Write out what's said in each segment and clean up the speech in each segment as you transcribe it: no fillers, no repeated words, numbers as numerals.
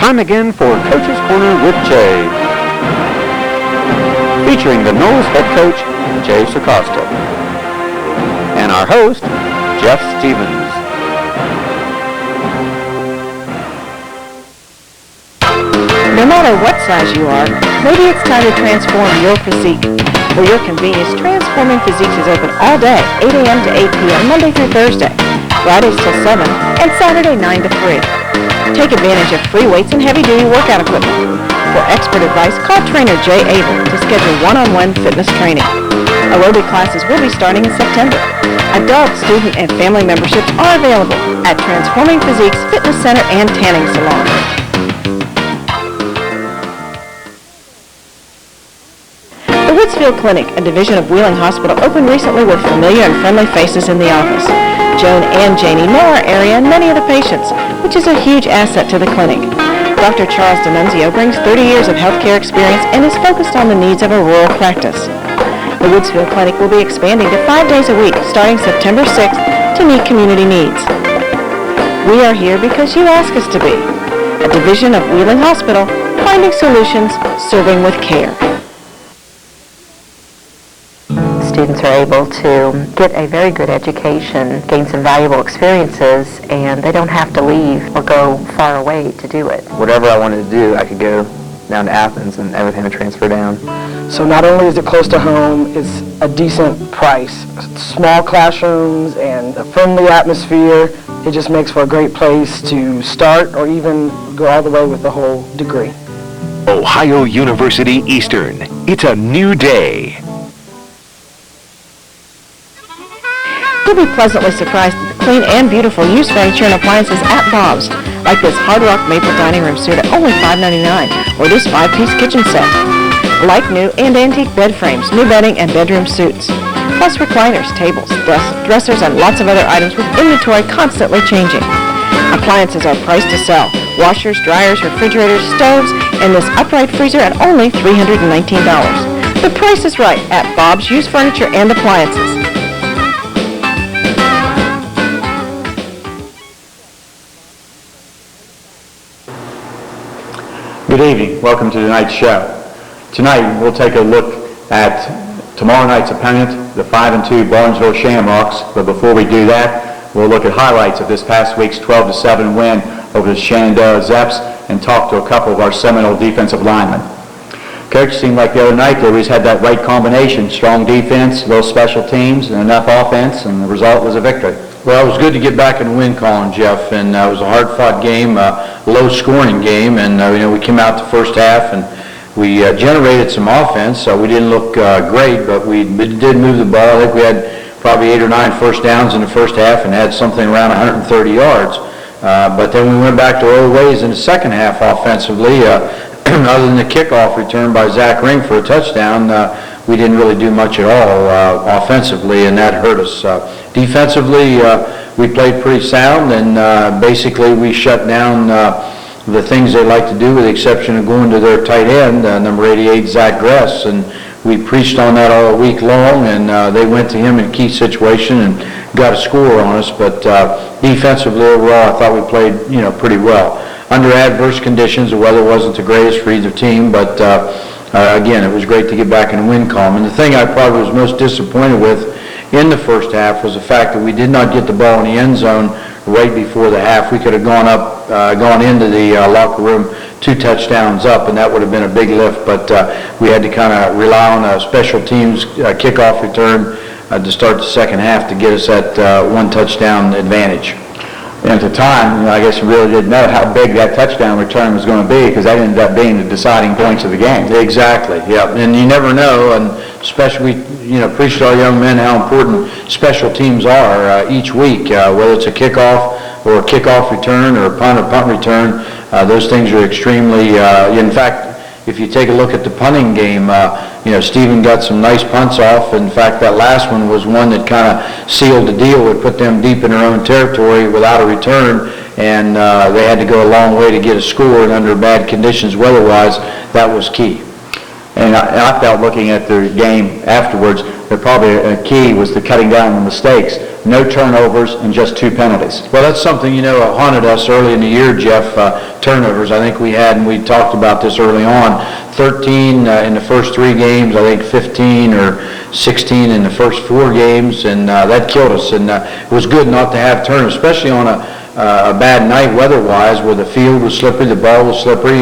time again for Coach's Corner with Jay, featuring the Knowles head coach, Jay Sarcosta, and our host, Jeff Stevens. No matter what size you are, maybe it's time to transform your physique. For your convenience, Transforming Physiques is open all day, 8 a.m. to 8 p.m., Monday through Thursday, Fridays till 7, and Saturday 9 to 3. Take advantage of free weights and heavy-duty workout equipment. For expert advice, call trainer Jay Abel to schedule one-on-one fitness training. Aerobic classes will be starting in September. Adult, student, and family memberships are available at Transforming Physiques Fitness Center and Tanning Salon. The Woodsfield Clinic, a division of Wheeling Hospital, opened recently with familiar and friendly faces in the office. Joan and Janie know our area and many of the patients, which is a huge asset to the clinic. Dr. Charles D'Annunzio brings 30 years of healthcare experience and is focused on the needs of a rural practice. The Woodsfield Clinic will be expanding to 5 days a week starting September 6th to meet community needs. We are here because you ask us to be. A division of Wheeling Hospital, finding solutions, serving with care. Students are able to get a very good education, gain some valuable experiences, and they don't have to leave or go far away to do it. Whatever I wanted to do, I could go down to Athens and everything would transfer down. So not only is it close to home, it's a decent price. Small classrooms and a friendly atmosphere. It just makes for a great place to start or even go all the way with the whole degree. Ohio University Eastern. It's a new day. You'll be pleasantly surprised at the clean and beautiful used furniture and appliances at Bob's, like this Hard Rock Maple Dining Room suit at only $5.99, or this 5-piece kitchen set. Like new and antique bed frames, new bedding, and bedroom suits. Plus recliners, tables, dressers, and lots of other items with inventory constantly changing. Appliances are priced to sell. Washers, dryers, refrigerators, stoves, and this upright freezer at only $319. The price is right at Bob's Used Furniture and Appliances. Good evening. Welcome to tonight's show. Tonight we'll take a look at tomorrow night's opponent, the 5-2 Barnesville Shamrocks. But before we do that, we'll look at highlights of this past week's 12-7 win over the Shenandoah Zeps and talk to a couple of our Seminole defensive linemen. Coach, seemed like the other night they always had that right combination: strong defense, little special teams, and enough offense, and the result was a victory. Well, it was good to get back in win column, Jeff, and it was a hard-fought game, low-scoring game, and we came out the first half and we generated some offense. So we didn't look great, but we did move the ball. I think we had probably 8 or 9 first downs in the first half and had something around 130 yards. But then we went back to old ways in the second half offensively. Other than the kickoff return by Zach Ring for a touchdown, we didn't really do much at all offensively, and that hurt us. Defensively, we played pretty sound, and basically we shut down the things they like to do, with the exception of going to their tight end, number 88, Zach Gress, and we preached on that all week long, and they went to him in a key situation and got a score on us. But defensively overall, I thought we played pretty well. Under adverse conditions, the weather wasn't the greatest for either team, but again, it was great to get back in the win column. And the thing I probably was most disappointed with in the first half was the fact that we did not get the ball in the end zone right before the half. We could have gone into the locker room 2 touchdowns up, and that would have been a big lift. But we had to kind of rely on a special teams kickoff return to start the second half to get us that 1 touchdown advantage. And at the time, I guess we really didn't know how big that touchdown return was going to be, because that ended up being the deciding points of the game. Exactly, yeah. And you never know, and especially we preached to our young men how important special teams are each week, whether it's a kickoff or a kickoff return or a punt return. Those things are extremely, in fact, if you take a look at the punting game, Stephen got some nice punts off. In fact, that last one was one that kind of sealed the deal. It put them deep in their own territory without a return, and they had to go a long way to get a score, and under bad conditions weather-wise, that was key. And I felt, looking at the game afterwards, that probably a key was the cutting down on mistakes. No turnovers and just 2 penalties. Well, that's something, haunted us early in the year, Jeff, turnovers. I think we had, and we talked about this early on, 13 in the first 3 games, I think 15 or 16 in the first 4 games, and that killed us. And it was good not to have turnovers, especially on a bad night weather-wise, where the field was slippery, the ball was slippery.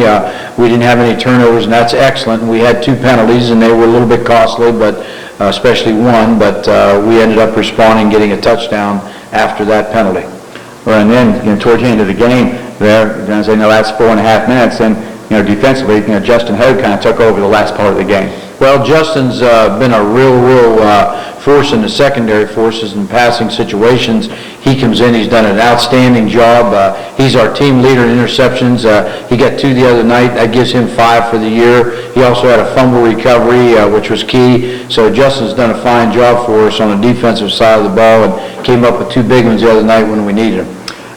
We didn't have any turnovers, and that's excellent. And we had 2 penalties, and they were a little bit costly, but especially one. But we ended up responding, getting a touchdown after that penalty. Well, and then towards the end of the game, there, as they know, that's 4.5 minutes, and defensively, Justin Hogue kind of took over the last part of the game. Well, Justin's been a real force in the secondary forces and passing situations. He comes in, he's done an outstanding job. He's our team leader in interceptions. He got 2 the other night. That gives him 5 for the year. He also had a fumble recovery, which was key. So Justin's done a fine job for us on the defensive side of the ball and came up with 2 big ones the other night when we needed them.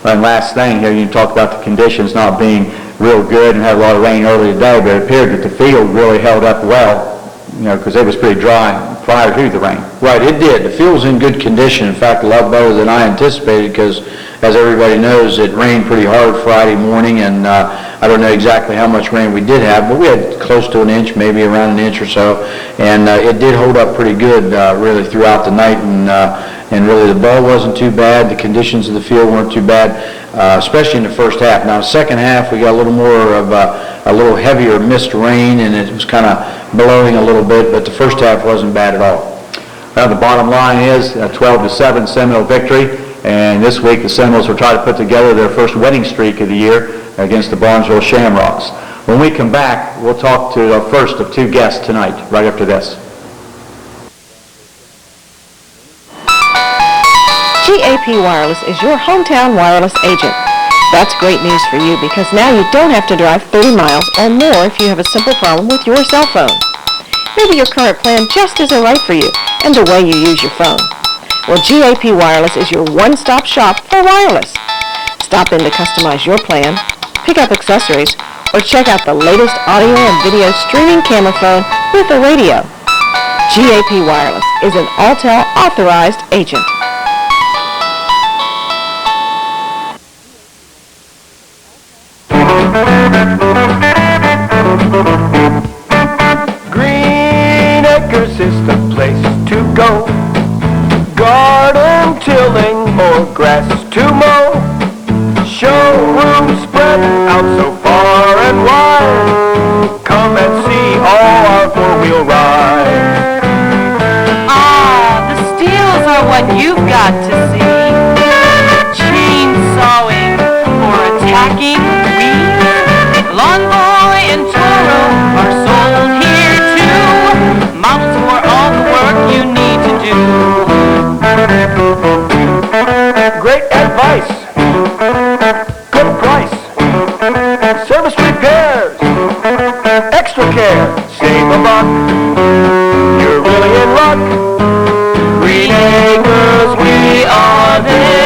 And last thing here, you talk about the conditions not being real good and had a lot of rain early today, but it appeared that the field really held up well, because it was pretty dry prior to the rain. Right, it did. The field was in good condition. In fact, a lot better than I anticipated, because, as everybody knows, it rained pretty hard Friday morning, and I don't know exactly how much rain we did have, but we had close to an inch, maybe around an inch or so, and it did hold up pretty good really throughout the night, and really the ball wasn't too bad. The conditions of the field weren't too bad, especially in the first half. Now, the second half, we got a little more of a little heavier mist rain, and it was kind of blowing a little bit, but the first half wasn't bad at all. Well, the bottom line is a 12-7 Seminole victory, and this week the Seminoles will try to put together their first winning streak of the year against the Barnesville Shamrocks. When we come back, we'll talk to our first of 2 guests tonight, right after this. GAP Wireless is your hometown wireless agent. That's great news for you, because now you don't have to drive 30 miles or more if you have a simple problem with your cell phone. Maybe your current plan just isn't right for you and the way you use your phone. Well, GAP Wireless is your one-stop shop for wireless. Stop in to customize your plan, pick up accessories, or check out the latest audio and video streaming camera phone with a radio. GAP Wireless is an Alltel authorized agent. Green Acres is the place to go. Garden tilling or grass to mow. Showroom spread out so far and wide. Come and see all our four-wheel rides. Ah, the steels are what you've got to see. Chainsawing or attacking weeds. Lawn Boy and Toro are sold here too. Models for all the work you need to do. Great advice. Good price. Service repairs. Extra care. Save a buck. You're really in luck. Green Acres, we are there.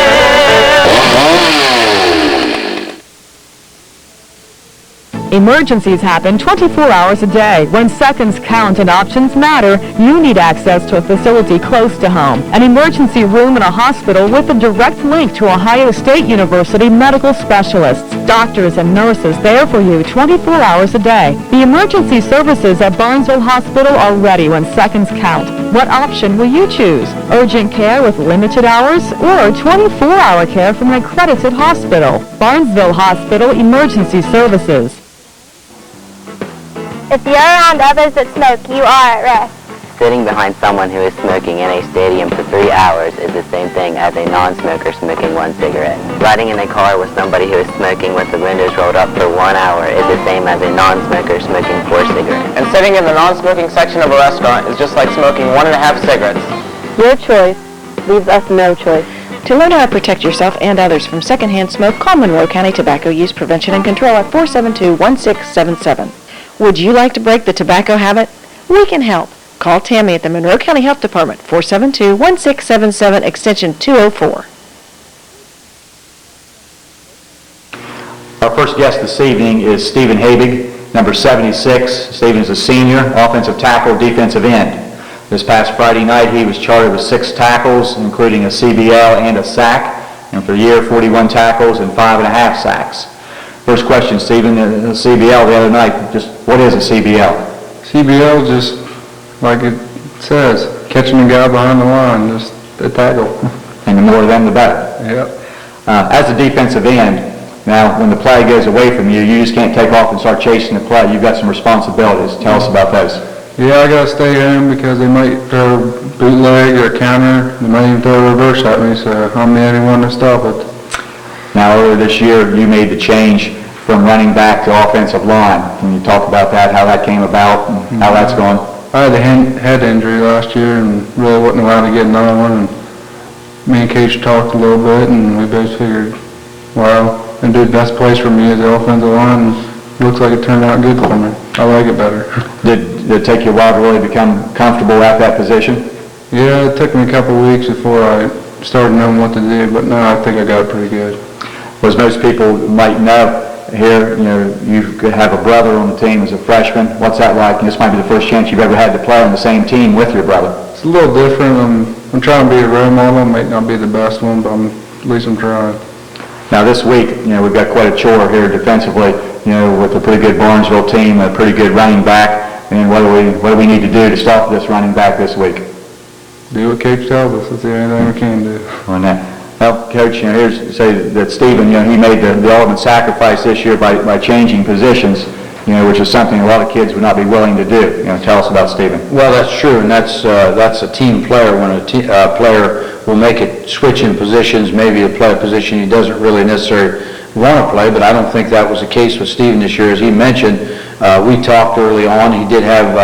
Emergencies happen 24 hours a day. When seconds count and options matter, you need access to a facility close to home. An emergency room in a hospital with a direct link to Ohio State University medical specialists. Doctors and nurses there for you 24 hours a day. The emergency services at Barnesville Hospital are ready when seconds count. What option will you choose? Urgent care with limited hours or 24-hour care from an accredited hospital? Barnesville Hospital Emergency Services. If you're around others that smoke, you are at risk. Sitting behind someone who is smoking in a stadium for 3 hours is the same thing as a non-smoker smoking 1 cigarette. Riding in a car with somebody who is smoking with the windows rolled up for 1 hour is the same as a non-smoker smoking 4 cigarettes. And sitting in the non-smoking section of a restaurant is just like smoking 1.5 cigarettes. Your choice leaves us no choice. To learn how to protect yourself and others from secondhand smoke, call Monroe County Tobacco Use Prevention and Control at 472-1677. Would you like to break the tobacco habit? We can help. Call Tammy at the Monroe County Health Department, 472-1677, extension 204. Our first guest this evening is Stephen Habig. Number 76, Stephen's a senior, offensive tackle, defensive end. This past Friday night, he was charted with 6 tackles, including a CBL and a sack. And for the year, 41 tackles and 5.5 sacks. First question, Stephen, the CBL the other night, just what is a CBL? CBL, just like it says, catching the guy behind the line, just a tackle. And the more of them, the better. Yep. As a defensive end, now when the play goes away from you, you just can't take off and start chasing the play. You've got some responsibilities. Tell us about those. Yeah, I got to stay in because they might throw a bootleg or a counter. They might even throw a reverse at me, so I'm the only one to stop it. Now, earlier this year, you made the change from running back to offensive line. Can you talk about that, how that came about, and how that's going? I had a head injury last year and really wasn't allowed to get another one. And me and Coach talked a little bit, and we both figured, well, it'd be the best place for me as the offensive line. Looks like it turned out good for me. I like it better. Did it take you a while to really become comfortable at that position? Yeah, it took me a couple of weeks before I started knowing what to do, but now I think I got it pretty good. Well, as most people might know, here, you have a brother on the team as a freshman. What's that like? This might be the first chance you've ever had to play on the same team with your brother. It's a little different. I'm trying to be a role model. Might not be the best one, but at least I'm trying. Now this week, we've got quite a chore here defensively, with a pretty good Barnesville team, a pretty good running back. And what do we need to do to stop this running back this week? Do what Coach tells us. That's the only thing we can do. Well, Coach, here's say that Stephen, he made the ultimate sacrifice this year by changing positions, which is something a lot of kids would not be willing to do. Tell us about Stephen. Well, that's true, and that's a team player. When a player will make it switch in positions, maybe to play a position he doesn't really necessarily want to play, but I don't think that was the case with Stephen this year. As he mentioned, we talked early on. He did have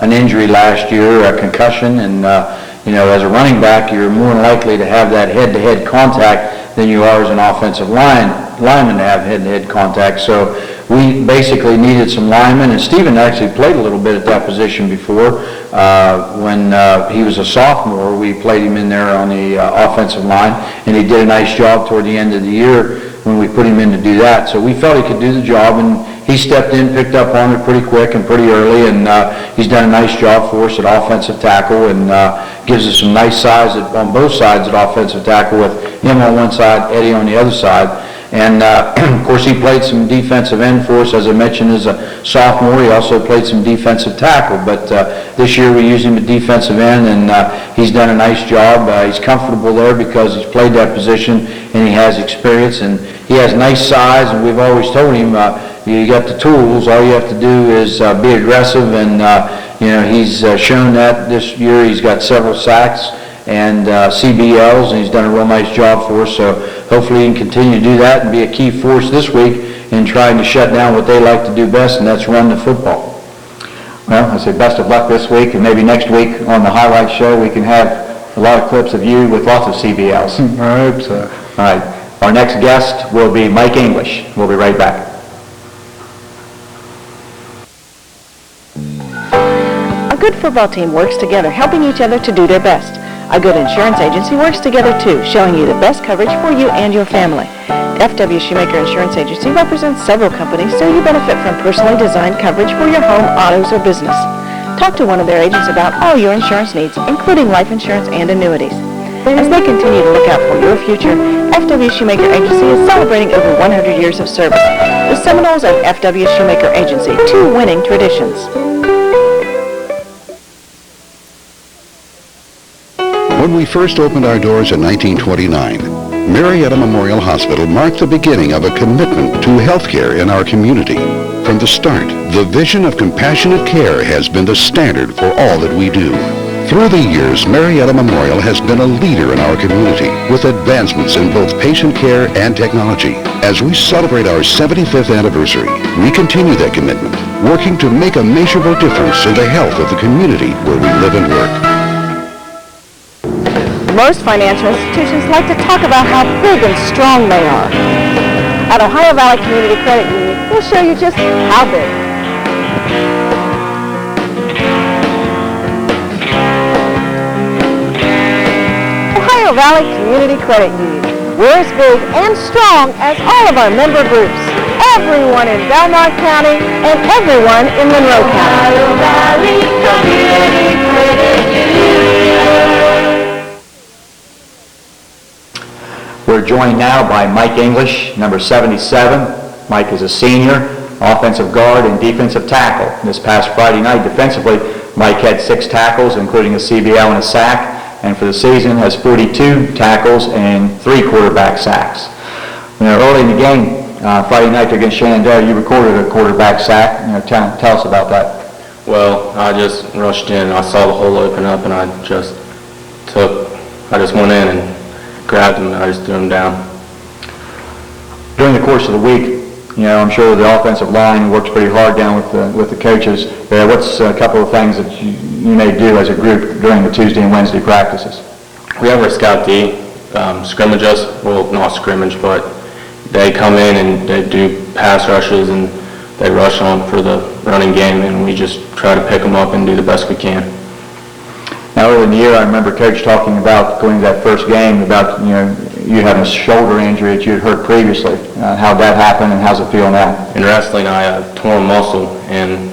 an injury last year, a concussion, and as a running back, you're more likely to have that head-to-head contact than you are as an offensive lineman to have head-to-head contact. So we basically needed some linemen, and Stephen actually played a little bit at that position before. When he was a sophomore, we played him in there on the offensive line, and he did a nice job toward the end of the year when we put him in to do that. So we felt he could do the job, and he stepped in, picked up on it pretty quick and pretty early, and he's done a nice job for us at offensive tackle, and gives us some nice size on both sides at offensive tackle, with him on one side, Eddie on the other side. And of course, he played some defensive end for us, as I mentioned, as a sophomore. He also played some defensive tackle, but this year we used him at defensive end, and he's done a nice job. He's comfortable there because he's played that position and he has experience, and he has nice size, and we've always told him, you got the tools, all you have to do is be aggressive, and he's shown that this year. He's got several sacks and CBLs, and he's done a real nice job for us, so hopefully he can continue to do that and be a key force this week in trying to shut down what they like to do best, and that's run the football. Well, I say best of luck this week, and maybe next week on the highlight show we can have a lot of clips of you with lots of CBLs. I hope so. All right. Our next guest will be Mike English. We'll be right back. A good football team works together, helping each other to do their best. A good insurance agency works together too, showing you the best coverage for you and your family. F.W. Shoemaker Insurance Agency represents several companies, so you benefit from personally designed coverage for your home, autos, or business. Talk to one of their agents about all your insurance needs, including life insurance and annuities. As they continue to look out for your future, F.W. Shoemaker Agency is celebrating over 100 years of service. The Seminoles and F.W. Shoemaker Agency, 2 winning traditions. When we first opened our doors in 1929, Marietta Memorial Hospital marked the beginning of a commitment to healthcare in our community. From the start, the vision of compassionate care has been the standard for all that we do. Through the years, Marietta Memorial has been a leader in our community with advancements in both patient care and technology. As we celebrate our 75th anniversary, we continue that commitment, working to make a measurable difference in the health of the community where we live and work. Most financial institutions like to talk about how big and strong they are. At Ohio Valley Community Credit Union, we'll show you just how big. Ohio Valley Community Credit Union. We're as big and strong as all of our member groups. everyone in Belmont County and everyone in Monroe County. We're joined now by Mike English, number 77. Mike is a senior, offensive guard and defensive tackle. This past Friday night, defensively, Mike had 6 tackles, including a CBL and a sack, and for the season has 42 tackles and 3 quarterback sacks. Early in the game, Friday night against Shenandoah, you recorded a quarterback sack. Tell us about that. Well, I just rushed in. I saw the hole open up, and I just went in and grabbed him, and I just threw him down. During the course of the week, I'm sure the offensive line works pretty hard down with the coaches. What's a couple of things that you may do as a group during the Tuesday and Wednesday practices? We have our scout D scrimmage us. Well, not scrimmage, but they come in and they do pass rushes and they rush on for the running game, and we just try to pick them up and do the best we can. Now, early in the year, I remember Coach talking about going to that first game about, you having a shoulder injury that you had hurt previously. How'd that happen, and how's it feel now? In wrestling, I tore a muscle, and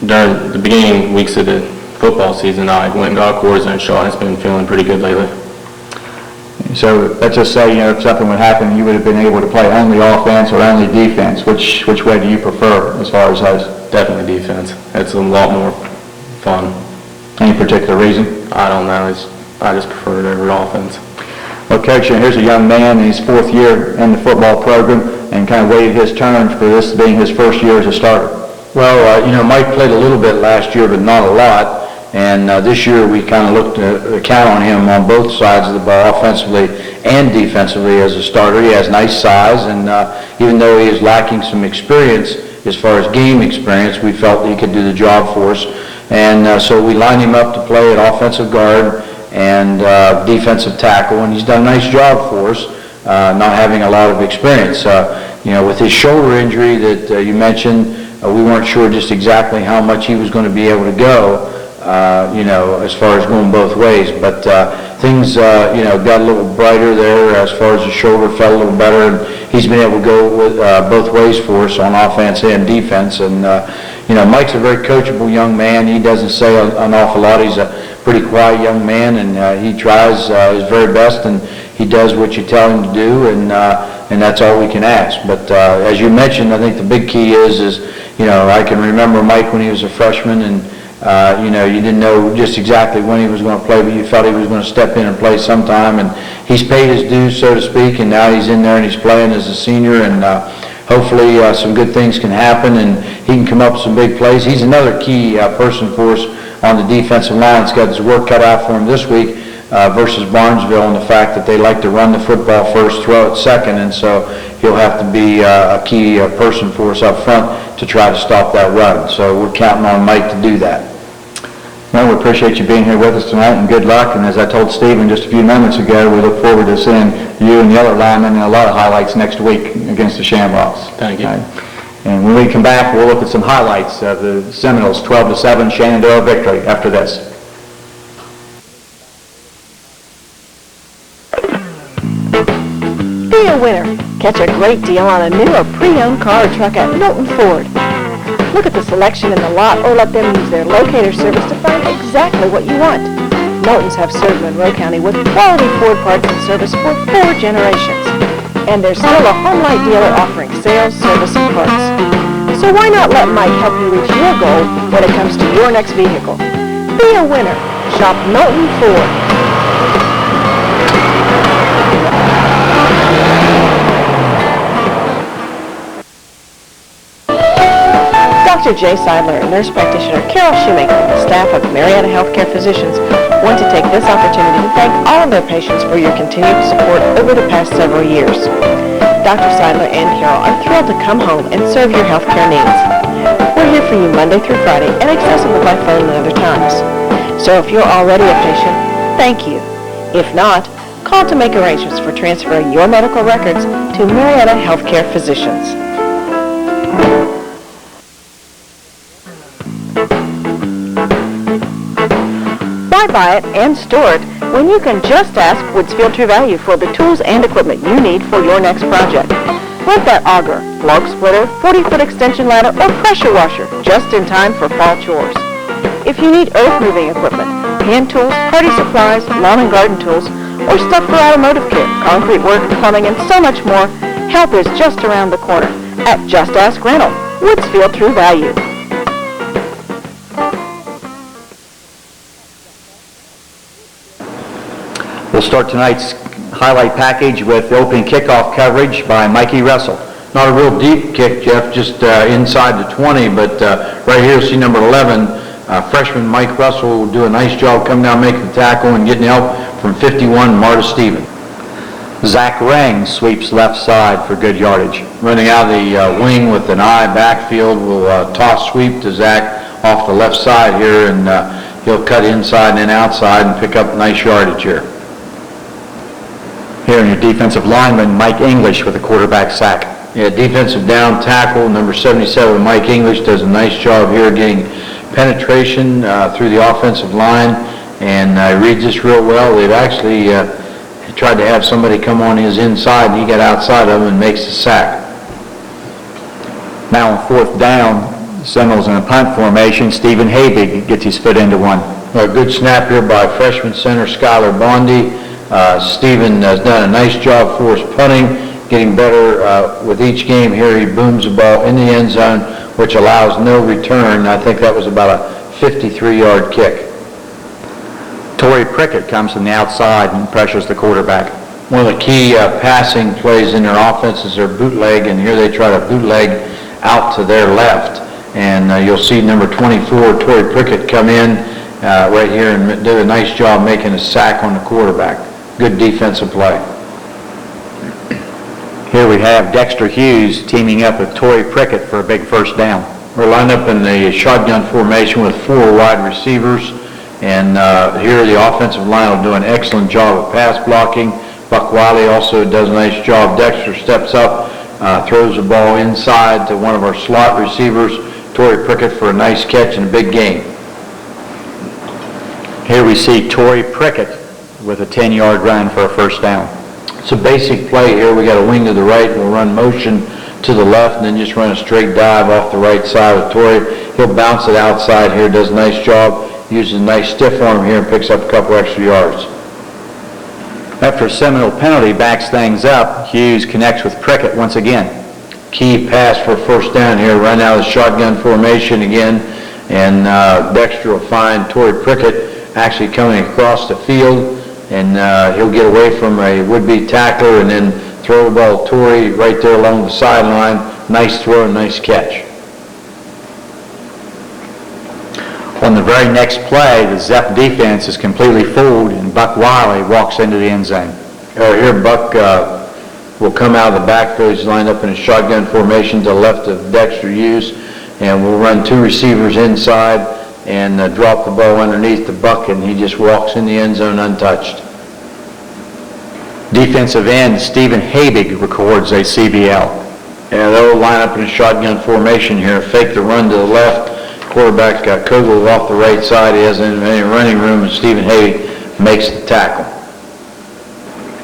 during the beginning weeks of the football season, I went and got a cortisone shot, and it's been feeling pretty good lately. So let's just say, if something would happen, you would have been able to play only offense or only defense. Which way do you prefer as far as those? Definitely defense. It's a lot more fun. Any particular reason? I don't know. I just prefer it over offense. Well, Coach, here's a young man in his 4th year in the football program and kind of waited his turn for this being his first year as a starter. Well, Mike played a little bit last year, but not a lot. And this year we kind of looked to count on him on both sides of the ball, offensively and defensively as a starter. He has nice size, and even though he is lacking some experience as far as game experience, we felt he could do the job for us. And so we lined him up to play at offensive guard and defensive tackle, and he's done a nice job for us, not having a lot of experience. With his shoulder injury that you mentioned, we weren't sure just exactly how much he was going to be able to go, as far as going both ways. But things, got a little brighter there as far as the shoulder, felt a little better, and he's been able to go with, both ways for us on offense and defense. And, Mike's a very coachable young man. He doesn't say an awful lot. He's a pretty quiet young man, and he tries his very best, and he does what you tell him to do, and that's all we can ask. But as you mentioned, I think the big key is I can remember Mike when he was a freshman, and you didn't know just exactly when he was going to play, but you felt he was going to step in and play sometime, and he's paid his dues, so to speak, and now he's in there and he's playing as a senior, and hopefully some good things can happen, and he can come up with some big plays. He's another key person for us on the defensive line. He's got his work cut out for him this week versus Barnesville, and the fact that they like to run the football first, throw it second, and so he'll have to be a key person for us up front to try to stop that run. So we're counting on Mike to do that. Well, we appreciate you being here with us tonight, and good luck. And as I told Stephen just a few moments ago, we look forward to seeing you and the other linemen in a lot of highlights next week against the Shamrocks. Thank you. And when we come back, we'll look at some highlights of the Seminoles' 12-7 Shenandoah victory after this. Be a winner. Catch a great deal on a new or pre-owned car or truck at Milton Ford. Look at the selection in the lot or let them use their locator service to find exactly what you want. Milton's have served Monroe County with quality Ford parts and service for 4 generations. And there's still a Home Light dealer offering sales, service, and parts. So why not let Mike help you reach your goal when it comes to your next vehicle? Be a winner. Shop Milton Ford. Dr. Jay Seidler and nurse practitioner Carol Shoemaker and the staff of Marietta Healthcare Physicians want to take this opportunity to thank all of their patients for your continued support over the past several years. Dr. Seidler and Carol are thrilled to come home and serve your healthcare needs. We're here for you Monday through Friday and accessible by phone at other times. So if you're already a patient, thank you. If not, call to make arrangements for transferring your medical records to Marietta Healthcare Physicians. Why buy it and store it when you can just ask Woodsfield True Value for the tools and equipment you need for your next project? Rent that auger, log splitter, 40-foot extension ladder, or pressure washer just in time for fall chores. If you need earth moving equipment, hand tools, party supplies, lawn and garden tools, or stuff for automotive care, concrete work, plumbing, and so much more, help is just around the corner at Just Ask Rental, Woodsfield True Value. We'll start tonight's highlight package with the opening kickoff coverage by Mikey Russell. Not a real deep kick, Jeff, just inside the 20, but right here, see number 11, freshman Mike Russell will do a nice job coming down, making the tackle, and getting help from 51, Marta Stephen. Zach Rang sweeps left side for good yardage. Running out of the wing with an eye backfield, will toss sweep to Zach off the left side here, and he'll cut inside and then outside and pick up nice yardage here. Here in your defensive lineman, Mike English with a quarterback sack. Yeah, defensive down tackle, number 77, Mike English, does a nice job here getting penetration through the offensive line, and reads this real well. They've actually tried to have somebody come on his inside, and he got outside of him and makes the sack. Now on fourth down, Seminoles in a punt formation. Stephen Habig gets his foot into one. A good snap here by freshman center Skylar Bondi. Stephen has done a nice job for us punting, getting better with each game here. He booms the ball in the end zone, which allows no return. I think that was about a 53-yard kick. Torrey Prickett comes from the outside and pressures the quarterback. One of the key passing plays in their offense is their bootleg, and here they try to bootleg out to their left. And you'll see number 24, Torrey Prickett, come in right here and do a nice job making a sack on the quarterback. Good defensive play. Here we have Dexter Hughes teaming up with Torrey Prickett for a big first down. We're lined up in the shotgun formation with 4 wide receivers, and here the offensive line will do an excellent job of pass blocking. Buck Wiley also does a nice job. Dexter steps up, throws the ball inside to one of our slot receivers, Torrey Prickett, for a nice catch and a big gain. Here we see Torrey Prickett with a 10-yard run for a first down. It's a basic play here. We got a wing to the right, and we'll run motion to the left, and then just run a straight dive off the right side with Torrey. He'll bounce it outside here, does a nice job, uses a nice stiff arm here, and picks up a couple extra yards. After a Seminole penalty backs things up, Hughes connects with Prickett once again. Key pass for first down here, run out of the shotgun formation again, and Dexter will find Torrey Prickett actually coming across the field, and he'll get away from a would-be tackler and then throw the ball to Torrey right there along the sideline. Nice throw and nice catch. On the very next play, the Zep defense is completely fooled, and Buck Wiley walks into the end zone. Here Buck will come out of the backfield. He's lined up in a shotgun formation to the left of Dexter Hughes, and we'll run 2 receivers inside and drop the ball underneath the Buck, and he just walks in the end zone untouched. Defensive end Stephen Habig records a CBL. And they'll line up in a shotgun formation here, fake the run to the left. Quarterback Kugel off the right side. He hasn't any running room, and Stephen Habig makes the tackle.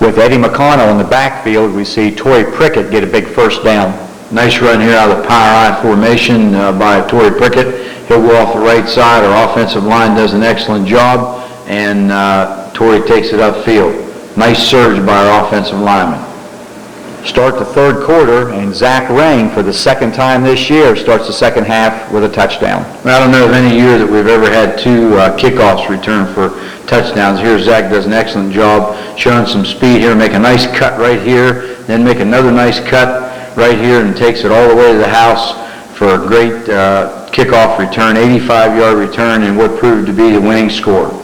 With Eddie McConnell in the backfield, we see Torrey Prickett get a big first down. Nice run here out of the power I formation by Torrey Prickett. He'll go off the right side. Our offensive line does an excellent job, and Torrey takes it upfield. Nice surge by our offensive lineman. Start the third quarter, and Zach Rang, for the second time this year, starts the second half with a touchdown. I don't know of any year that we've ever had 2 kickoffs return for touchdowns. Here Zach does an excellent job showing some speed here, make a nice cut right here, then make another nice cut right here, and takes it all the way to the house for a great kickoff return, 85-yard return, and what proved to be the winning score.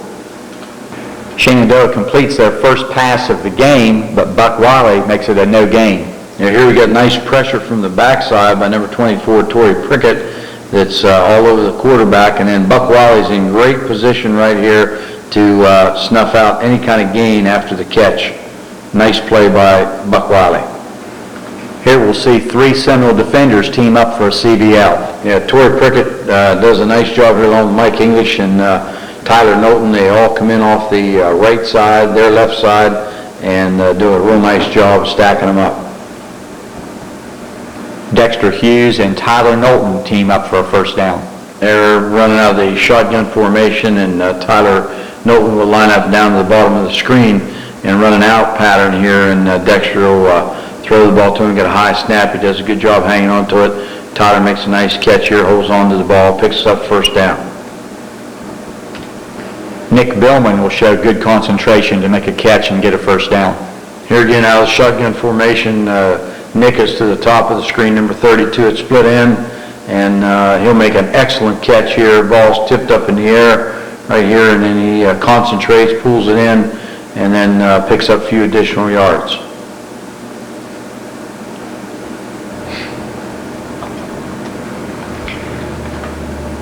Shenandoah completes their first pass of the game, but Buck Wiley makes it a no gain. Now here we got nice pressure from the backside by number 24, Torrey Prickett, that's all over the quarterback, and then Buck Wiley's in great position right here to snuff out any kind of gain after the catch. Nice play by Buck Wiley. Here we'll see 3 Seminole defenders team up for a CBL. Yeah, Torrey Prickett does a nice job here along with Mike English and Tyler Knowlton. They all come in off the right side, their left side, and do a real nice job stacking them up. Dexter Hughes and Tyler Knowlton team up for a first down. They're running out of the shotgun formation, and Tyler Knowlton will line up down to the bottom of the screen and run an out pattern here, and Dexter will throw the ball to him, get a high snap. He does a good job hanging on to it. Tyler makes a nice catch here, holds on to the ball, picks up first down. Nick Billman will show good concentration to make a catch and get a first down. Here again, out of the shotgun formation, Nick is to the top of the screen, number 32 at split end, and he'll make an excellent catch here. Ball's tipped up in the air right here, and then he concentrates, pulls it in, and then picks up a few additional yards.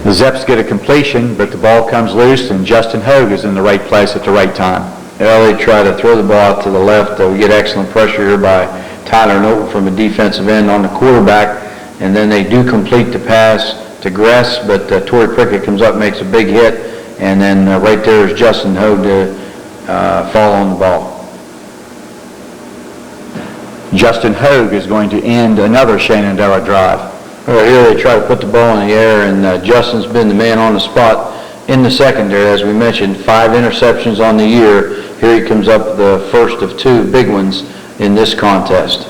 The Zeps get a completion, but the ball comes loose, and Justin Hogue is in the right place at the right time. Well, they try to throw the ball out to the left. We get excellent pressure here by Tyler Knowlton from a defensive end on the quarterback, and then they do complete the pass to Gress, but Torrey Prickett comes up, makes a big hit, and then right there is Justin Hogue to fall on the ball. Justin Hogue is going to end another Shenandoah drive. Well, here they try to put the ball in the air, and Justin's been the man on the spot in the secondary. As we mentioned, 5 interceptions on the year. Here he comes up the first of 2 big ones in this contest.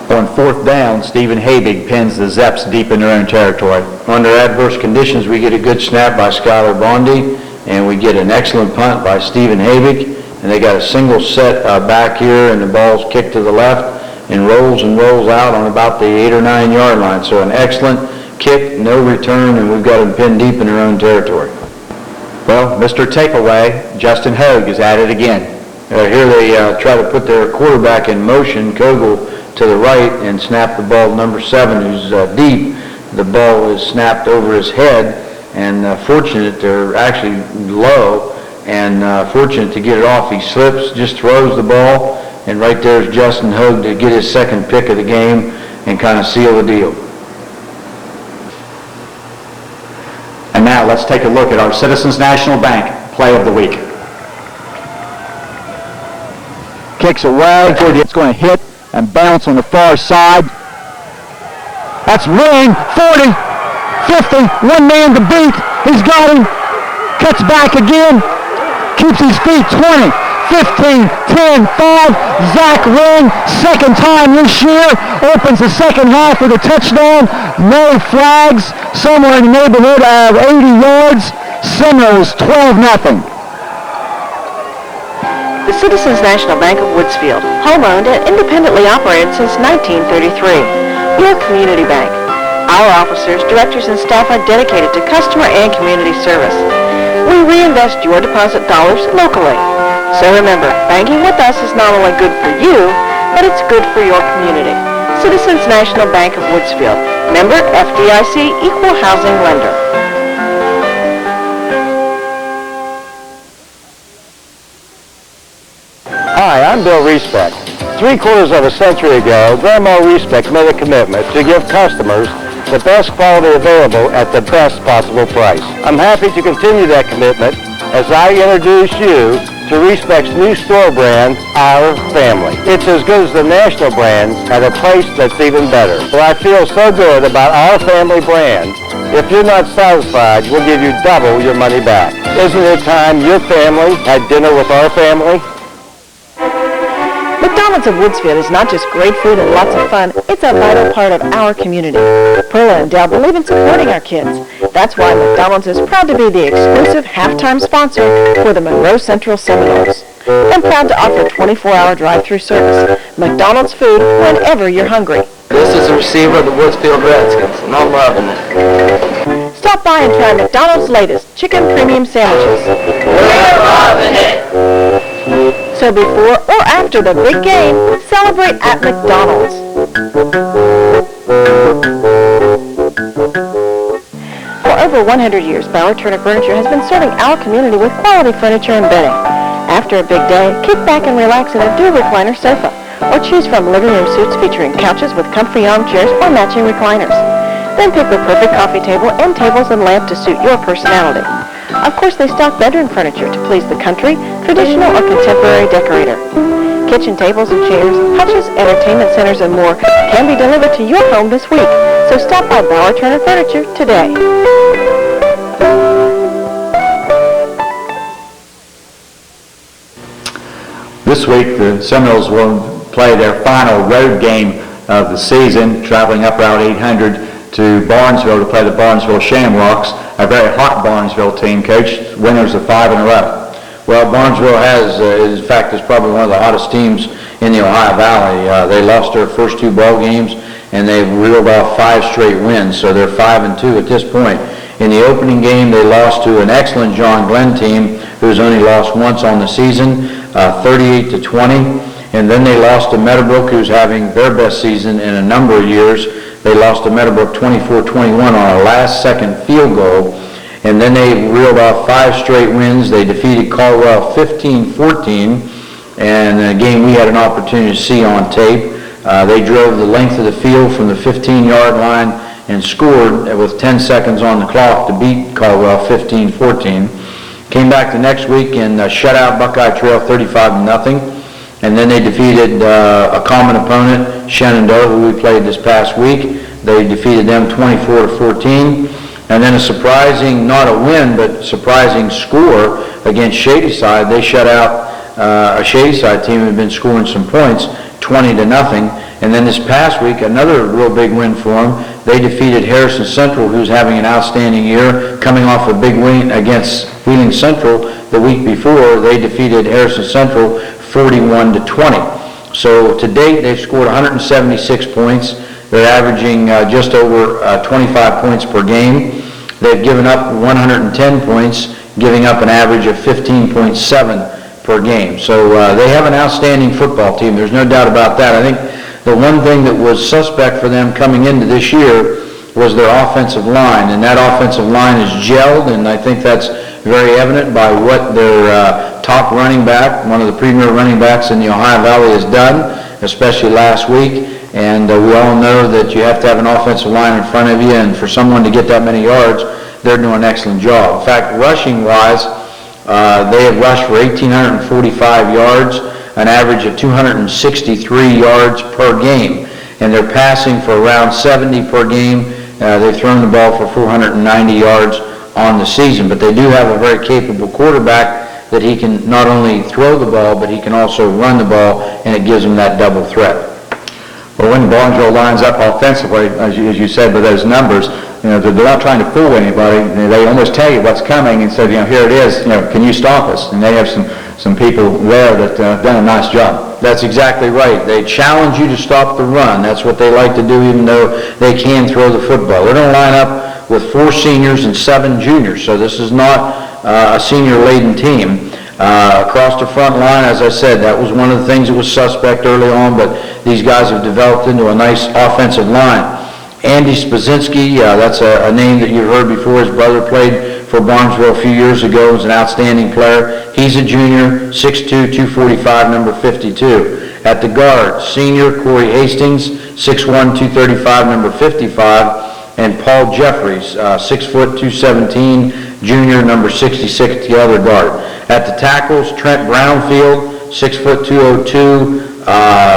On fourth down, Stephen Habig pins the Zeps deep in their own territory. Under adverse conditions, we get a good snap by Skylar Bondi, and we get an excellent punt by Stephen Habig, and they got a single set back here, and the ball's kicked to the left and rolls out on about the 8 or 9 yard line. So an excellent kick, no return, and we've got them pinned deep in their own territory. Well, Mr. Takeaway, Justin Hogue is at it again. Here they try to put their quarterback in motion, Kogel to the right, and snap the ball to number 7, who's deep. The ball is snapped over his head, and fortunate, they're actually low, and fortunate to get it off. He slips, just throws the ball, and right there's Justin Hogue to get his second pick of the game and kind of seal the deal. And now let's take a look at our Citizens National Bank Play of the Week. Kicks away, it's going to hit and bounce on the far side. That's Ring, 40, 50, one man to beat. He's got him, cuts back again, keeps his feet, 20, 15, 10, 5, Zach Ring, second time this year, opens the second half with a touchdown, no flags, somewhere in the neighborhood of 80 yards, Seminoles 12-0. The Citizens National Bank of Woodsfield, home-owned and independently operated since 1933. Your community bank. Our officers, directors, and staff are dedicated to customer and community service. We reinvest your deposit dollars locally. So remember, banking with us is not only good for you, but it's good for your community. Citizens National Bank of Woodsfield, member FDIC, equal housing lender. Hi, I'm Bill Respect. 3/4 of a century ago, Grandma Respect made a commitment to give customers the best quality available at the best possible price. I'm happy to continue that commitment as I introduce you to Respect's new store brand, Our Family. It's as good as the national brand at a price that's even better. Well, I feel so good about Our Family brand. If you're not satisfied, we'll give you double your money back. Isn't it time your family had dinner with Our Family? McDonald's of Woodsfield is not just great food and lots of fun, it's a vital part of our community. Perla and Dell believe in supporting our kids. That's why McDonald's is proud to be the exclusive halftime sponsor for the Monroe Central Seminoles. And proud to offer 24-hour drive-through service. McDonald's food whenever you're hungry. This is a receiver of the Woodsfield Redskins, and I'm loving it. Stop by and try McDonald's latest chicken premium sandwiches. We're loving it. So before or after the big game, celebrate at McDonald's. For over 100 years, Bauer Turner Furniture has been serving our community with quality furniture and bedding. After a big day, kick back and relax in a dual recliner sofa, or choose from living room suites featuring couches with comfy armchairs or matching recliners. Then pick the perfect coffee table and tables and lamp to suit your personality. Of course, they stock bedroom furniture to please the country, traditional, or contemporary decorator. Kitchen tables and chairs, hutches, entertainment centers, and more can be delivered to your home this week. So stop by Bauer Turner Furniture today. This week, the Seminoles will play their final road game of the season, traveling up Route 800 to Barnesville to play the Barnesville Shamrocks, a very hot Barnesville team, Coach. Winners of 5 in a row. Well, Barnesville is probably one of the hottest teams in the Ohio Valley. They lost their first 2 ball games, and they've reeled off 5 straight wins, so they're 5-2 at this point. In the opening game, they lost to an excellent John Glenn team, who's only lost once on the season, 38-20. And then they lost to Meadowbrook, who's having their best season in a number of years. They lost to Meadowbrook 24-21 on a last-second field goal. And then they reeled off 5 straight wins. They defeated Caldwell 15-14, and a game we had an opportunity to see on tape. They drove the length of the field from the 15-yard line and scored with 10 seconds on the clock to beat Caldwell 15-14. Came back the next week and shut out Buckeye Trail 35-0. And then they defeated a common opponent, Shenandoah, who we played this past week. They defeated them 24-14. And then a surprising, not a win, but surprising score against Shadyside. They shut out a Shadyside team who had been scoring some points, 20-0. And then this past week, another real big win for them. They defeated Harrison Central, who's having an outstanding year, coming off a big win against Wheeling Central the week before. They defeated Harrison Central 41-20. So to date, they've scored 176 points. They're averaging just over 25 points per game. They've given up 110 points, giving up an average of 15.7 per game. So they have an outstanding football team. There's no doubt about that. I think the one thing that was suspect for them coming into this year was their offensive line, and that offensive line is gelled, and I think that's very evident by what their top running back, one of the premier running backs in the Ohio Valley, has done, especially last week. And we all know that you have to have an offensive line in front of you, and for someone to get that many yards, they're doing an excellent job. In fact, rushing-wise, they have rushed for 1,845 yards, an average of 263 yards per game. And they're passing for around 70 per game. They've thrown the ball for 490 yards on the season. But they do have a very capable quarterback that he can not only throw the ball, but he can also run the ball, and it gives them that double threat. Well, when Barnesville lines up offensively, as you said, with those numbers, they're not trying to fool anybody. They almost tell you what's coming and say, here it is, can you stop us? And they have some people there that have done a nice job. That's exactly right. They challenge you to stop the run. That's what they like to do, even though they can throw the football. They're going to line up with 4 seniors and 7 juniors, so this is not a senior-laden team. Across the front line, as I said, that was one of the things that was suspect early on, but these guys have developed into a nice offensive line. Andy Spazinski, that's a name that you've heard before. His brother played for Barnesville a few years ago. He's an outstanding player. He's a junior, 6'2", 245, number 52. At the guard, senior Corey Hastings, 6'1", 235, number 55. And Paul Jeffries, 6 foot, 217, junior, number 66, the other guard. At the tackles, Trent Brownfield, 6 foot, 202,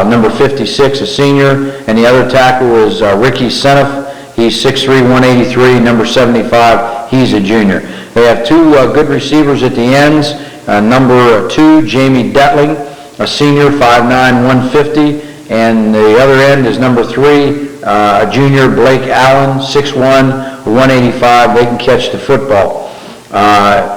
number 56, a senior. And the other tackle is Ricky Seneff. He's 6'3", 183, number 75. He's a junior. They have 2 good receivers at the ends. Number 2, Jamie Detling, a senior, 5'9", 150. And the other end is number 3, a junior, Blake Allen, 6'1", 185. They can catch the football.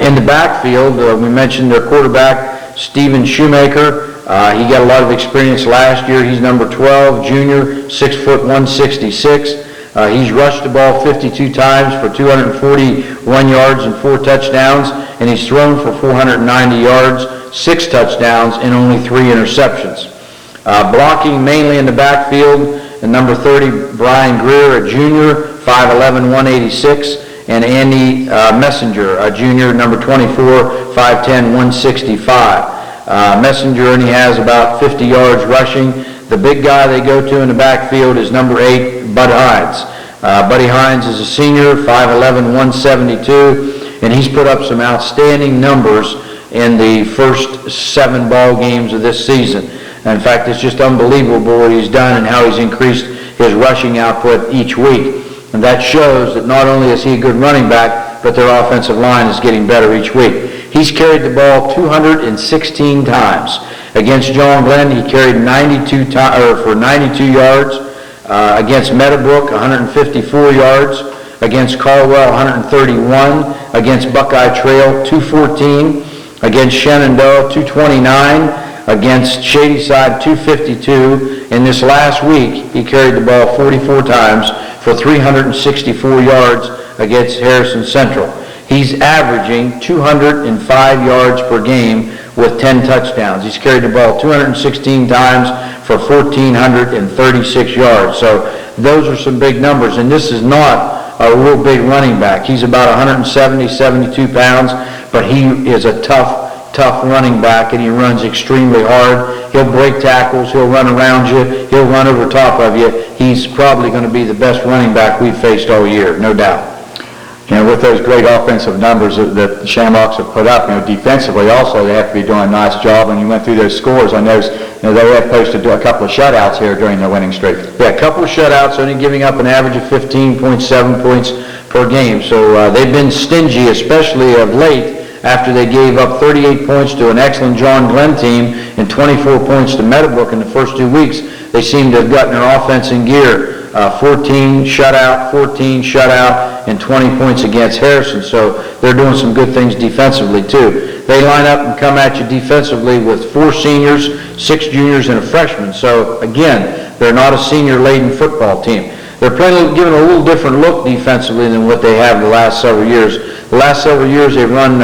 In the backfield, we mentioned their quarterback, Stephen Shoemaker. He got a lot of experience last year. He's number 12, junior, 6 foot, 166. He's rushed the ball 52 times for 241 yards and 4 touchdowns, and he's thrown for 490 yards, 6 touchdowns, and only 3 interceptions. Blocking mainly in the backfield, and number 30, Brian Greer, a junior, 5'11", 186, and Andy Messenger, a junior, number 24, 5'10", 165. Messenger only has about 50 yards rushing. The big guy they go to in the backfield is number 8, Bud Hines. Buddy Hines is a senior, 5'11", 172, and he's put up some outstanding numbers in the first 7 ball games of this season. In fact, it's just unbelievable what he's done and how he's increased his rushing output each week. And that shows that not only is he a good running back, but their offensive line is getting better each week. He's carried the ball 216 times. Against John Glenn, he carried 92 yards. Against Meadowbrook, 154 yards. Against Caldwell, 131. Against Buckeye Trail, 214. Against Shenandoah, 229. Against Shadyside, 252. In this last week, he carried the ball 44 times for 364 yards against Harrison Central. He's averaging 205 yards per game with 10 touchdowns. He's carried the ball 216 times for 1,436 yards. So those are some big numbers, and this is not a real big running back. He's about 170, 72 pounds, but he is a tough running back, and he runs extremely hard. He'll break tackles, he'll run around you, he'll run over top of you. He's probably going to be the best running back we've faced all year, no doubt. You know, with those great offensive numbers that the Shamrocks have put up, you know, defensively also they have to be doing a nice job. When you went through those scores, I noticed, you know, they had posted a couple of shutouts here during their winning streak. Yeah, a couple of shutouts, only giving up an average of 15.7 points per game. So they've been stingy, especially of late, after they gave up 38 points to an excellent John Glenn team and 24 points to Meadowbrook in the first 2 weeks. They seem to have gotten their offense in gear. 14 shutout, and 20 points against Harrison. So they're doing some good things defensively too. They line up and come at you defensively with 4 seniors, 6 juniors, and a freshman. So again, they're not a senior-laden football team. They're giving a little different look defensively than what they have the last several years. The last several years they've run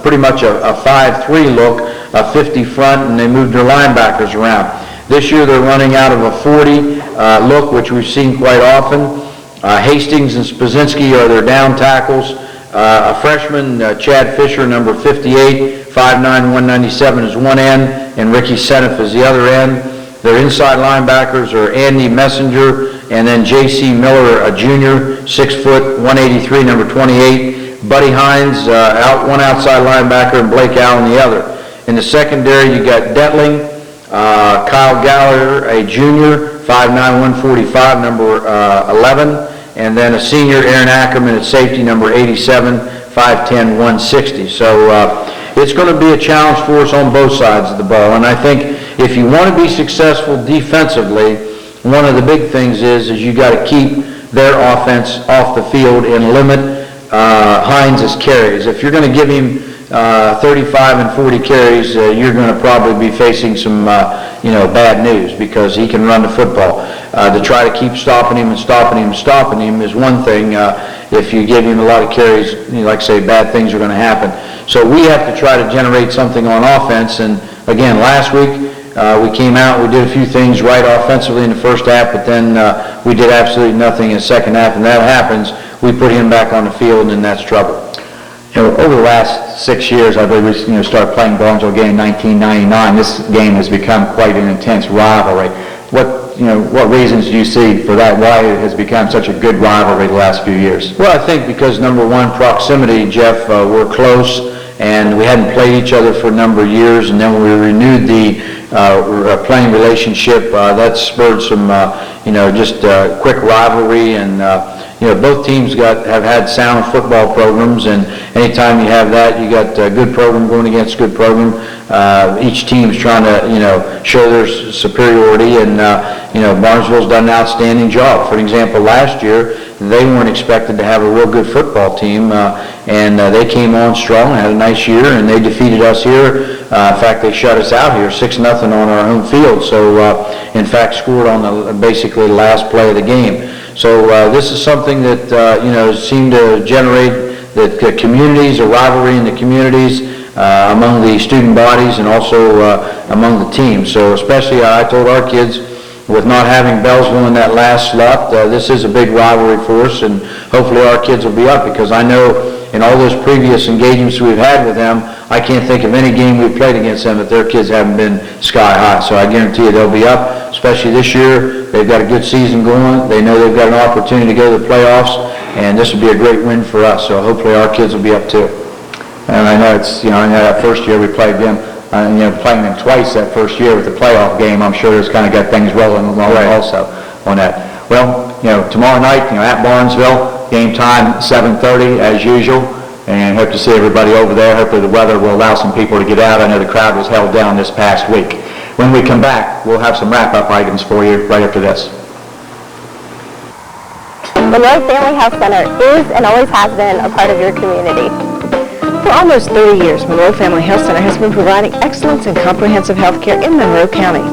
pretty much a 5-3 look, a 50 front, and they moved their linebackers around. This year they're running out of a 40 look, which we've seen quite often. Hastings and Spazinski are their down tackles. A freshman, Chad Fisher, number 58, 5'9", 197 is one end, and Ricky Seneff is the other end. Their inside linebackers are Andy Messenger and then J.C. Miller, a junior, 6 foot, 183, number 28. Buddy Hines, one outside linebacker, and Blake Allen the other. In the secondary, you got Detling, Kyle Gallagher, a junior, 5'9", 145, number 11. And then a senior, Aaron Ackerman, at safety, number 87, 5'10", 160. So it's going to be a challenge for us on both sides of the ball. And I think if you want to be successful defensively, one of the big things is you got to keep their offense off the field and limit Hines' carries. If you're going to give him 35 and 40 carries, you're going to probably be facing some bad news, because he can run the football. To try to keep stopping him is one thing. If you give him a lot of carries, like I say, bad things are going to happen. So we have to try to generate something on offense. And again, last week we came out, we did a few things right offensively in the first half, but then we did absolutely nothing in the second half. And that happens, we put him back on the field, and that's trouble. Over the last 6 years, I believe we started playing Barnesville again in 1999. This game has become quite an intense rivalry. What reasons do you see for that? Why it has become such a good rivalry the last few years? Well, I think because, number one, proximity, Jeff. We're close, and we hadn't played each other for a number of years, and then when we renewed the playing relationship, that spurred some, just quick rivalry, and both teams have had sound football programs, and anytime you have that, you got a good program going against good program. Each team's trying to, show their superiority, and, Barnesville's done an outstanding job. For example, last year, they weren't expected to have a real good football team, and they came on strong, had a nice year, and they defeated us here. In fact, they shut us out here 6-0 on our home field, so in fact scored on basically the last play of the game. So this is something that seemed to generate the communities, a rivalry in the communities among the student bodies, and also among the teams. So especially, I told our kids, with not having Bellsville in that last slot, this is a big rivalry for us, and hopefully our kids will be up, because I know in all those previous engagements we've had with them, I can't think of any game we've played against them that their kids haven't been sky high. So I guarantee you they'll be up, especially this year. They've got a good season going. They know they've got an opportunity to go to the playoffs, and this will be a great win for us. So hopefully our kids will be up too. And I know it's, in that first year we played them, playing them twice that first year with the playoff game, I'm sure it's kind of got things rolling along also on that. Well, tomorrow night, at Barnesville, game time 7:30 as usual, and hope to see everybody over there. Hopefully the weather will allow some people to get out. I know the crowd was held down this past week. When we come back, we'll have some wrap-up items for you right after this. Monroe Family Health Center is and always has been a part of your community. For almost 30 years, Monroe Family Health Center has been providing excellence in comprehensive health care in Monroe County.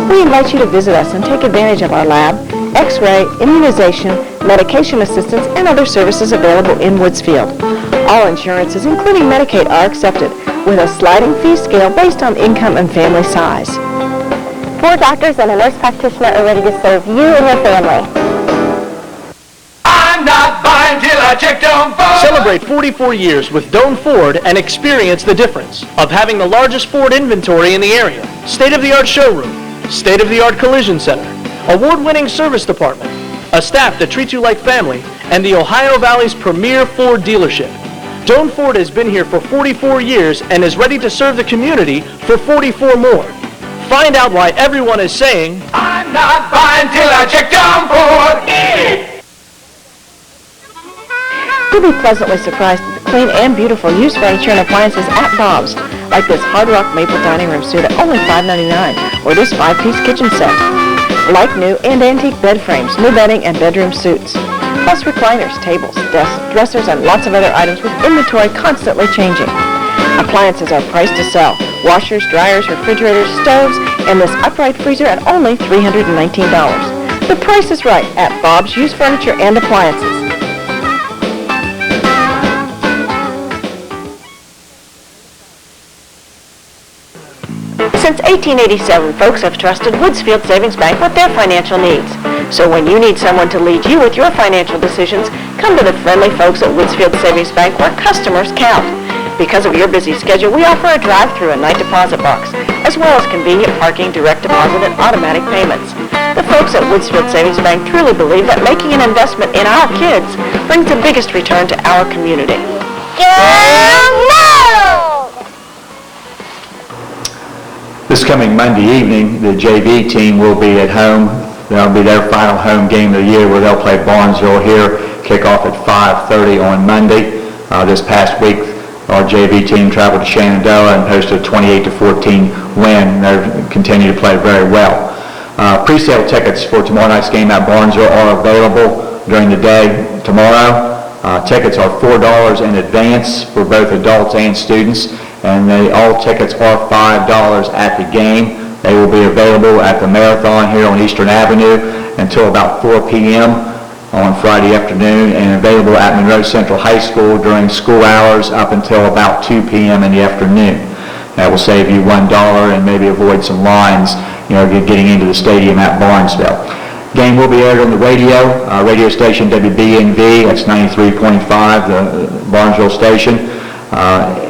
We invite you to visit us and take advantage of our lab, x-ray, immunization, medication assistance, and other services available in Woodsfield. All insurances, including Medicaid, are accepted with a sliding fee scale based on income and family size. 4 doctors and a nurse practitioner are ready to serve you and your family. I'm not buying till I check Doan Ford. Celebrate 44 years with Doan Ford and experience the difference of having the largest Ford inventory in the area, state-of-the-art showroom, state-of-the-art collision center, award-winning service department, a staff that treats you like family, and the Ohio Valley's premier Ford dealership. Doan Ford has been here for 44 years and is ready to serve the community for 44 more. Find out why everyone is saying, I'm not buying till I check Doan Ford. You'll be pleasantly surprised at the clean and beautiful used furniture and appliances at Bob's, like this Hard Rock Maple Dining Room suite at only $5.99, or this 5-piece kitchen set. Like new and antique bed frames, new bedding, and bedroom suits. Plus recliners, tables, desks, dressers, and lots of other items with inventory constantly changing. Appliances are priced to sell. Washers, dryers, refrigerators, stoves, and this upright freezer at only $319. The price is right at Bob's Used Furniture and Appliances. Since 1887, folks have trusted Woodsfield Savings Bank with their financial needs. So when you need someone to lead you with your financial decisions, come to the friendly folks at Woodsfield Savings Bank where customers count. Because of your busy schedule, we offer a drive-through and night deposit box, as well as convenient parking, direct deposit, and automatic payments. The folks at Woodsfield Savings Bank truly believe that making an investment in our kids brings the biggest return to our community. This coming Monday evening, the JV team will be at home. That'll be their final home game of the year where they'll play Barnesville here, kick off at 5:30 on Monday. This past week, our JV team traveled to Shenandoah and posted a 28-14 win. They continue to play very well. Pre-sale tickets for tomorrow night's game at Barnesville are available during the day tomorrow. Tickets are $4 in advance for both adults and students, and all tickets are $5 at the game. They will be available at the Marathon here on Eastern Avenue until about 4 p.m. on Friday afternoon, and available at Monroe Central High School during school hours up until about 2 p.m. in the afternoon. That will save you $1 and maybe avoid some lines, getting into the stadium at Barnesville. Game will be aired on the radio station WBNV, that's 93.5, the Barnesville station.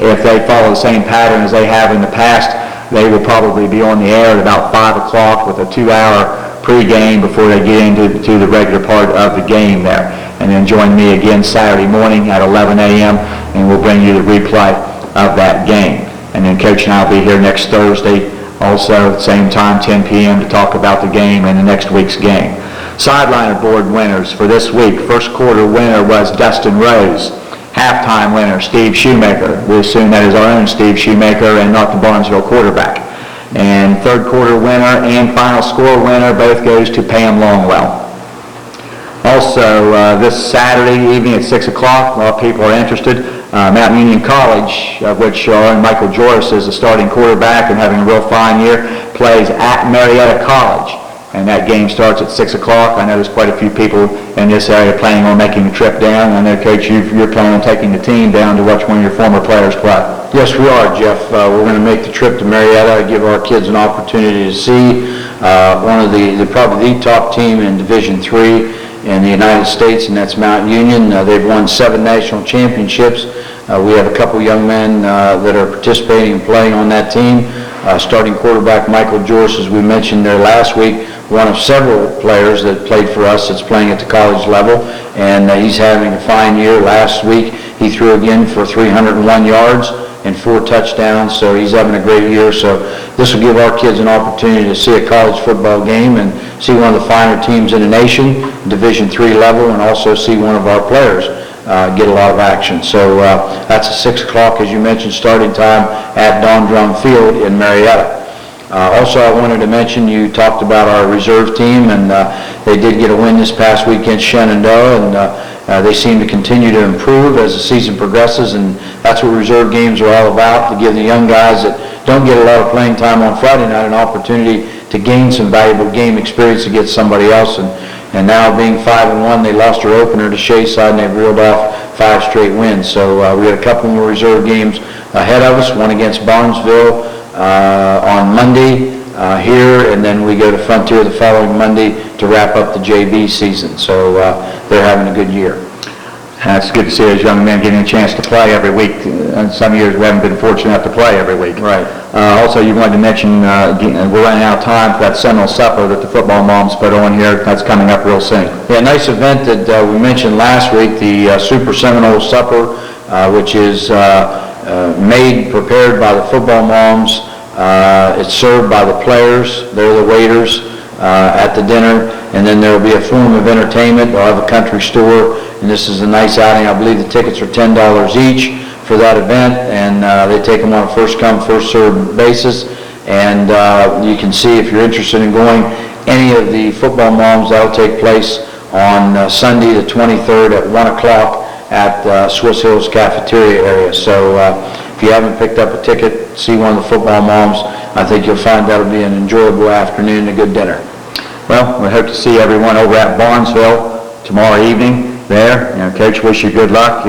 If they follow the same pattern as they have in the past, they will probably be on the air at about 5 o'clock with a 2-hour pregame before they get into the regular part of the game there. And then join me again Saturday morning at 11 a.m. and we'll bring you the replay of that game. And then Coach and I will be here next Thursday also at the same time, 10 p.m. to talk about the game and the next week's game. Sideliner board winners for this week. First quarter winner was Dustin Rose. Halftime winner, Steve Shoemaker. We assume that is our own Steve Shoemaker and not the Barnesville quarterback. And third quarter winner and final score winner both goes to Pam Longwell. Also, this Saturday evening at 6 o'clock, a lot of people are interested, Mount Union College, of which our own Michael Joris is the starting quarterback and having a real fine year, plays at Marietta College. And that game starts at 6 o'clock. I know there's quite a few people in this area planning on making the trip down. I know, Coach, you're planning on taking the team down to watch one of your former players play. Yes, we are, Jeff. We're going to make the trip to Marietta, give our kids an opportunity to see one of probably the top team in Division III in the United States, and that's Mount Union. They've won 7 national championships. We have a couple young men that are participating and playing on that team. Starting quarterback Michael Joris, as we mentioned there last week, one of several players that played for us that's playing at the college level, and he's having a fine year. Last week he threw again for 301 yards and 4 touchdowns, so he's having a great year. So this will give our kids an opportunity to see a college football game and see one of the finer teams in the nation, Division III level, and also see one of our players get a lot of action. So that's a 6 o'clock, as you mentioned, starting time at Don Drum Field in Marietta. Also, I wanted to mention, you talked about our reserve team, and they did get a win this past week against Shenandoah, and they seem to continue to improve as the season progresses, and that's what reserve games are all about, to give the young guys that don't get a lot of playing time on Friday night an opportunity to gain some valuable game experience against somebody else. And now being 5-1, they lost their opener to Shayside, and they've reeled off 5 straight wins. So we had a couple more reserve games ahead of us, one against Barnesville on Monday here, and then we go to Frontier the following Monday to wrap up the JV season. So they're having a good year. It's good to see those young men getting a chance to play every week. Some years we haven't been fortunate enough to play every week. Right. Also, you wanted to mention, we're running out of time for that Seminole Supper that the football moms put on here. That's coming up real soon. Yeah, nice event that we mentioned last week, the Super Seminole Supper, which is prepared by the football moms. It's served by the players. They're the waiters at the dinner. And then there will be a form of entertainment. They'll have a country store. And this is a nice outing. I believe the tickets are $10 each for that event. And they take them on a first-come, first-served basis. And you can see, if you're interested in going, any of the football moms, that will take place on Sunday the 23rd at 1 o'clock at Swiss Hills Cafeteria area. So if you haven't picked up a ticket, see one of the football moms, I think you'll find that'll be an enjoyable afternoon and a good dinner. Well, we hope to see everyone over at Barnesville tomorrow evening there. Coach, wish you good luck.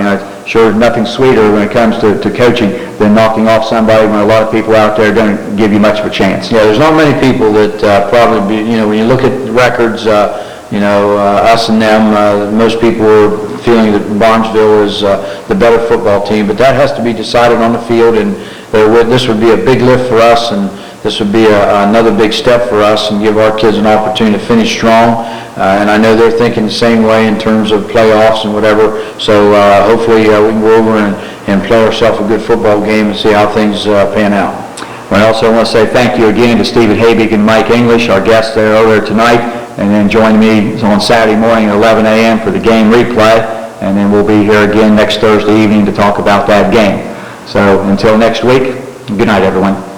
Sure, nothing sweeter when it comes to coaching than knocking off somebody when a lot of people out there don't give you much of a chance. Yeah, there's not many people that probably when you look at the records, us and them, most people are feeling that Barnesville is the better football team, but that has to be decided on the field, and this would be a big lift for us, and this would be another big step for us and give our kids an opportunity to finish strong. And I know they're thinking the same way in terms of playoffs and whatever, so hopefully we can go over and play ourselves a good football game and see how things pan out. Well, I also want to say thank you again to Stephen Habig and Mike English, our guests there earlier tonight, and then join me on Saturday morning at 11 a.m. for the game replay, and then we'll be here again next Thursday evening to talk about that game. So until next week, good night, everyone.